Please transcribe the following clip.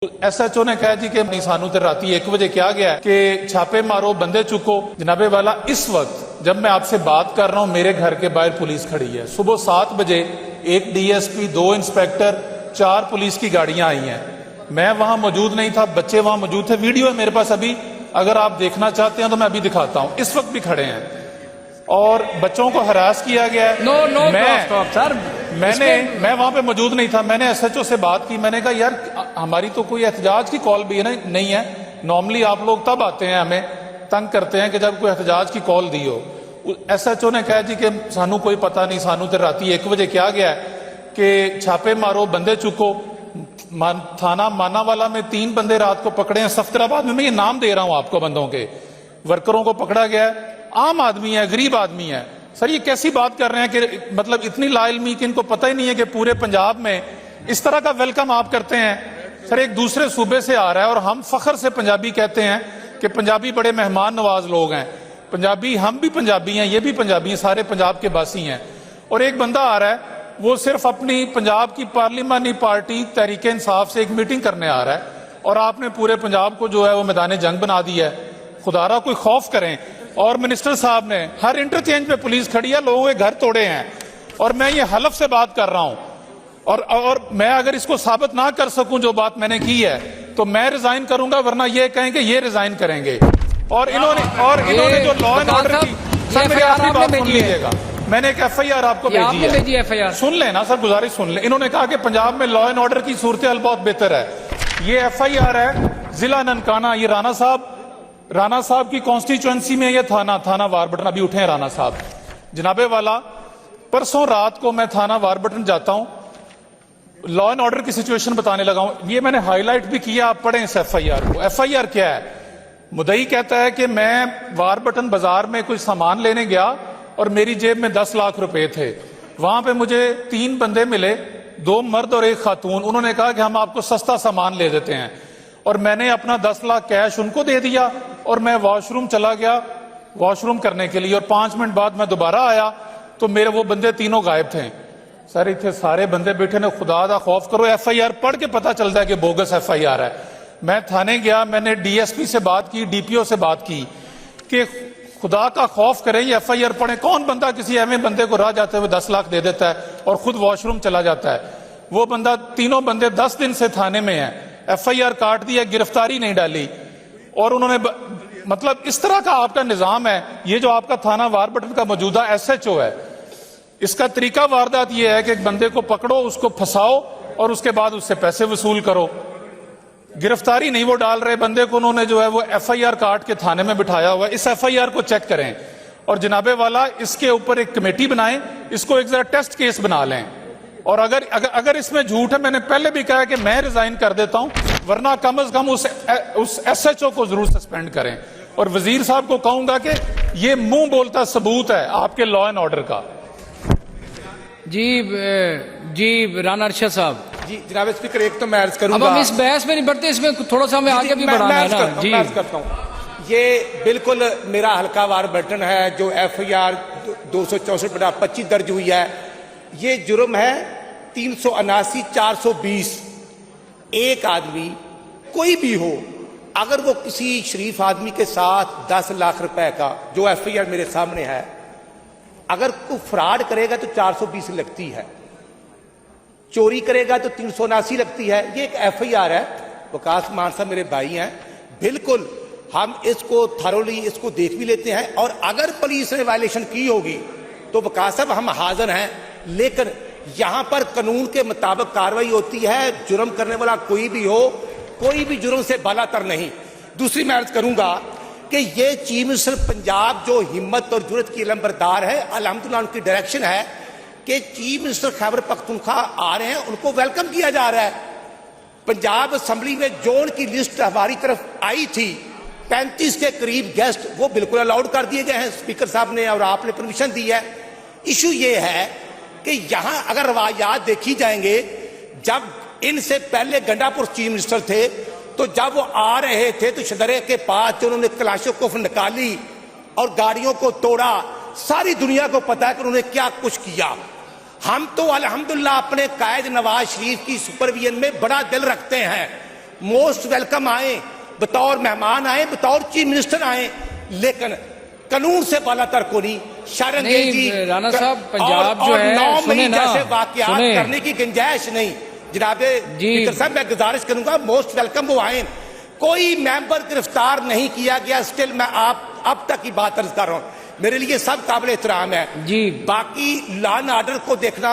SHO ने कहा जी कि नहीं सानू तो राती 1 बजे क्या गया है कि छापे मारो बंदे चुको। जनाबे वाला इस वक्त जब मैं आपसे बात कर रहा हूं मेरे घर के बाहर पुलिस खड़ी है। सुबह 7 बजे 1 DSP 2 इंस्पेक्टर 4 पुलिस की गाड़ियां आई हैं। मैं वहां मौजूद नहीं था, बच्चे वहां मौजूद थे। वीडियो है मेरे पास अभी, अगर आप देखना चाहते हैं तो मैं अभी दिखाता हूं। इस वक्त भी खड़े हैं और बच्चों को हरास किया गया है। मैं वहां पे मौजूद नहीं था। मैंने SHO से बात की, मैंने कहा यार हमारी तो कोई एहतजाज की कॉल भी है नहीं है। नॉर्मली आप लोग तब आते हैं हमें तंग करते हैं कि जब कोई एहतजाज की कॉल दी हो। SHO ने कहा जी कि सानू कोई पता नहीं, सानू तो राती 1 बजे क्या गया है कि छापे मारो बंदे चुको। थाना मानावाला में 3 बंदे रात को पकड़े हैं। सफ्तराबाद में मैं ये नाम दे रहा हूं आपको, बंदों के वर्करों को पकड़ा गया है। आम आदमी है, गरीब आदमी है। सर ये कैसी बात कर रहे हैं कि मतलब इतनी लाइलमी कि इनको पता ही नहीं है कि पूरे पंजाब में इस तरह का वेलकम आप करते हैं। सर एक दूसरे सूबे से आ रहा है और हम फख्र से पंजाबी कहते हैं कि पंजाबी बड़े मेहमान नवाज लोग हैं। पंजाबी, हम भी पंजाबी हैं, ये भी पंजाबी हैं, सारे पंजाब के बासी हैं। और एक बंदा आ रहा है, वो सिर्फ अपनी पंजाब की पार्लिमानी पार्टी तहरीक इंसाफ से एक मीटिंग करने आ रहा है और आपने पूरे पंजाब को जो है वो मैदान जंग बना दिया है। खुदारा कोई खौफ करें। और मिनिस्टर साहब ने हर इंटरचेंज पे पुलिस खड़ी है, लोगों के घर तोड़े हैं। और मैं ये हलफ से बात कर रहा हूं और मैं अगर इसको साबित ना कर सकूं जो बात मैंने की है तो मैं रिजाइन करूंगा, वरना ये कहेंगे ये रिजाइन करेंगे। और इन्होंने जो लॉ एंड ऑर्डर की, सर मेरी आखिरी बात सुन लीजिएगा, मैंने एक FIR आपको भेजी है, सुन लेना सर, गुजारिश सुन ले। इन्होंने कहा कि पंजाब में लॉ एंड ऑर्डर की सूरत हाल बहुत बेहतर है। ये FIR है जिला ननकाना, ये राणा साहब की कॉन्स्टिट्यूएंसी में ये थाना वारबटन, अभी उठे हैं राणा साहब। जनाबे वाला परसों रात को मैं थाना वारबटन जाता हूं, लॉ एंड ऑर्डर की सिचुएशन बताने लगा हूं। ये मैंने हाईलाइट भी किया, आप पढ़ें इस FIR को। FIR क्या है? मुदई कहता है कि मैं वारबटन बाजार में कुछ सामान लेने गया और मेरी जेब में 10 लाख रुपए थे। वहां पे मुझे 3 बंदे मिले, 2 मर्द और 1 खातून। उन्होंने कहा कि हम आपको सस्ता सामान ले देते हैं और मैंने अपना 10 लाख कैश उनको दे दिया और मैं वॉशरूम चला गया वॉशरूम करने के लिए। और 5 मिनट बाद मैं दोबारा आया तो मेरे वो बंदे तीनों गायब थे। सर इतने सारे बंदे बैठे ने, खुदा दा खौफ करो। FIR पढ़ के पता चलता है कि बोगस FIR है। मैं थाने गया, मैंने DSP से बात की, DPO से बात की कि खुदा का खौफ करें, ये FIR पढ़े। कौन बंदा किसी एवं बंदे को राह जाते हुए 10 लाख दे देता है और खुद वॉशरूम चला जाता है? वो बंदा, तीनों बंदे 10 दिन से थाने में है, FIR काट दिया, गिरफ्तारी नहीं डाली। और उन्होंने मतलब इस तरह का आपका निजाम है। ये जो आपका थाना वारबटन का मौजूदा SHO है, इसका तरीका वारदात ये है कि एक बंदे को पकड़ो, उसको फंसाओ और उसके बाद उससे पैसे वसूल करो। गिरफ्तारी नहीं वो डाल रहे, बंदे को उन्होंने जो है वो FIR काट के थाने में बिठाया हुआ है। इस FIR को चेक करें और जनाबे वाला इसके ऊपर एक कमेटी बनाएं, इसको एक जरा टेस्ट केस बना लें। और अगर इसमें झूठ है, मैंने पहले भी कहा कि मैं रिजाइन कर देता हूं, वरना कम से कम उस SHO को जरूर सस्पेंड करें। और वजीर साहब को कहूंगा कि ये मुंह बोलता सबूत है आपके लॉ एंड ऑर्डर का। जी राना अरशद साहब। जी जनाब स्पीकर, एक तो मैं अर्ज करूंगा, अब हम इस बहस में नहीं बढ़ते, इसमें थोड़ा सा हमें आगे भी बढ़ाना है ना। जी मैं करता हूं, ये बिल्कुल मेरा हल्का वारबटन है जो FIR 264/25 दर्ज हुई है। ये जुर्म है 379 420। एक आदमी कोई भी हो, अगर वो किसी शरीफ आदमी के साथ 10 लाख रुपए का, जो FIR मेरे सामने है, अगर कोई फ्रॉड करेगा तो 420 लगती है, चोरी करेगा तो 379 लगती है। ये एक FIR है। वकास मान साहब मेरे भाई हैं, बिल्कुल हम इसको थरोली इसको देख भी लेते हैं और अगर पुलिस ने वायलेशन की होगी तो वकास साहब हम हाजिर हैं। लेकिन यहां पर कानून के मुताबिक कार्रवाई होती है। जुर्म करने वाला कोई भी हो, कोई भी जुर्म से बालातर नहीं। दूसरी मैं अर्ज करूंगा कि ये चीफ मिनिस्टर पंजाब जो हिम्मत और जुर्रत की इलमबरदार है, अल्हम्दुलिल्लाह उनकी डायरेक्शन है कि चीफ मिनिस्टर खैबर पख्तूनख्वा आ रहे हैं, उनको वेलकम किया जा रहा है। पंजाब असेंबली में जोन की लिस्ट हमारी तरफ आई थी, 35 के करीब गेस्ट, वो बिल्कुल अलाउड कर दिए गए हैं स्पीकर साहब ने और आपने परमिशन दी है। इशू ये है कि यहां अगर रवायात देखी जाएंगे, जब इनसे पहले गंडापुर चीफ मिनिस्टर थे तो जब वो आ रहे थे तो शदरे के पास उन्होंने क्लाशोकोफ निकाली और गाड़ियों को तोड़ा। सारी दुनिया को पता है कि उन्होंने क्या कुछ किया। हम तो अल्हम्दुलिल्लाह अपने कायद नवाज शरीफ की सुपरविजन में बड़ा दिल रखते हैं मोस्ट वेलकम आए, बतौर मेहमान आए, बतौर चीफ मिनिस्टर आए, लेकिन कानून से बालातर को नहीं। नहीं, जी राणा साहब, पंजाब जो है, 9 सुने मई ना, जैसे वाकयात सुने। करने की गुंजाइश नहीं। जनाबे जी। स्पीकर साहब, मैं गुजारिश करूंगा, मोस्ट वेलकम वो आए। कोई मेंबर गिरफ्तार नहीं किया गया। स्टिल मैं आप अब तक की बात अर्ज कर रहा हूं, मेरे लिए सब काबिल एहतराम है जी। बाकी लॉ एंड ऑर्डर को देखना